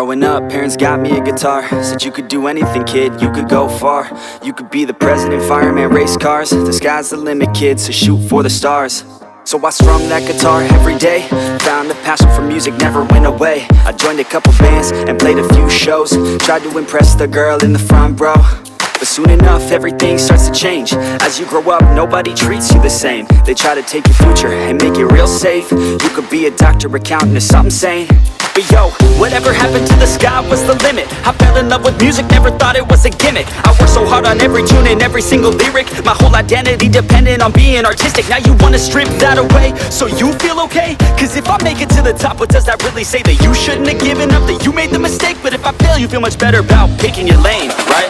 Growing up, parents got me a guitar. Said you could do anything, kid, you could go far. You could be the president, fireman, race cars. The sky's the limit, kid, so shoot for the stars. So I strummed that guitar every day. Found a passion for music, never went away. I joined a couple bands and played a few shows. Tried to impress the girl in the front row. But soon enough, everything starts to change. As you grow up, nobody treats you the same. They try to take your future and make it real safe. You could be a doctor, accountant, or something sane. But yo, whatever happened to the sky was the limit. I fell in love with music, never thought it was a gimmick. I worked so hard on every tune and every single lyric. My whole identity depended on being artistic. Now you wanna strip that away, so you feel okay? Cause if I make it to the top, what does that really say? That you shouldn't have given up, that you made the mistake? But if I fail, you feel much better about picking your lane, right?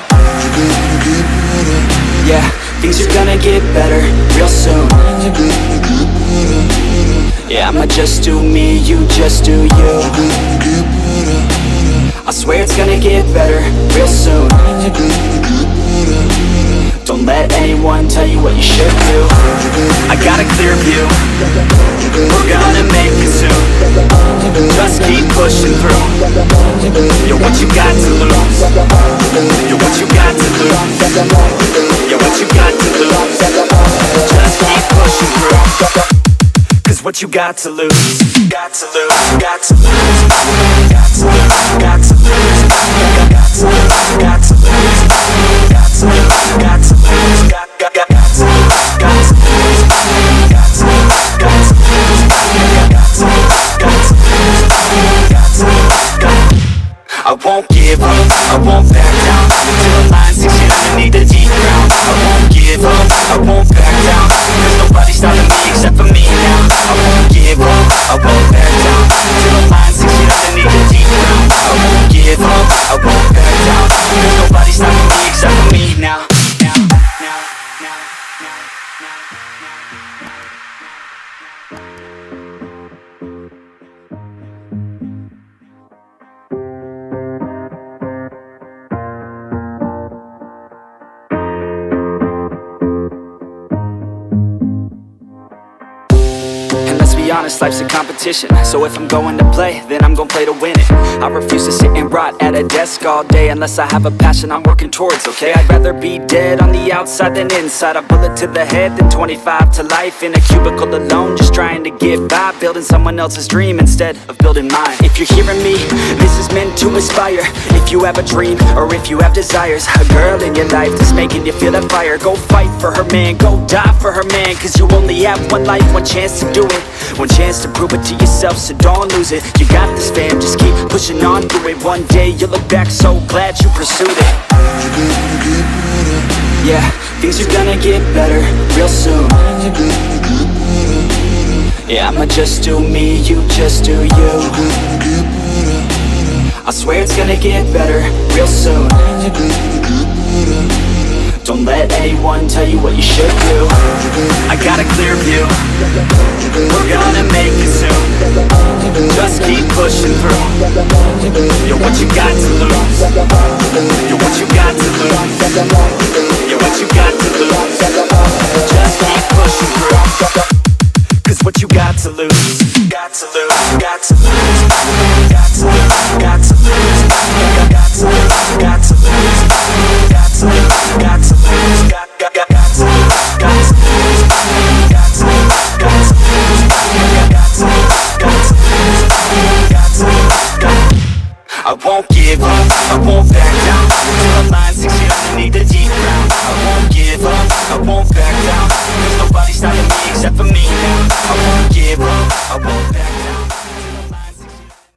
Yeah, things are gonna get better real soon. Yeah, I'ma just do me, you just do you. I swear it's gonna get better real soon. Don't let anyone tell you what you should do. I got a clear view, we're gonna make it soon. Just keep pushing through. You're what you got to lose. You're what you got to lose. You're what you got to lose. Just keep pushing through. Cause what you got to lose, got to lose, got to lose, got to lose, got to lose, got to lose, got to lose, got to lose, got to lose, got to lose, got to lose, got to lose, got to lose, got to lose, got to lose. I won't give up, I won't back down till the line 6 feet underneath the deep ground. I won't give up, I won't back down. There's nobody stopping me except for me now. I won't give up, I won't back down till the line 6 feet underneath the deep ground. I won't give up, I won't back down. There's nobody stopping me except for me now. Honest, life's a competition, so if I'm going to play, then I'm gonna play to win it. I refuse to sit and rot at a desk all day unless I have a passion I'm working towards, okay? I'd rather be dead on the outside than inside. A bullet to the head than 25 to life in a cubicle alone, just trying to get by, building someone else's dream instead of building mine. If you're hearing me, this is meant to inspire. If you have a dream, or if you have desires, a girl in your life that's making you feel that fire, go fight for her man, go die for her man. Cause you only have one life, one chance to do it, one chance to prove it to yourself, so don't lose it. You got this, fam, just keep pushing on through it. One day you'll look back so glad you pursued it. Yeah, things are gonna get better real soon. Yeah, I'ma just do me, you just do you. I swear it's gonna get better real soon. Don't let anyone tell you what you should do. I got a clear view, we're gonna make it soon. Just keep pushing through. You're what you got to lose. You're what you got to lose. You're what you got to lose. Just keep pushing through. Cause what you got to lose, got to lose, got to lose, got to lose, got to lose, got to lose, got to lose, got to lose, got to lose, got to lose, got to lose, got to lose, got to lose, got to lose, got to lose, got to lose. I won't give up, I won't back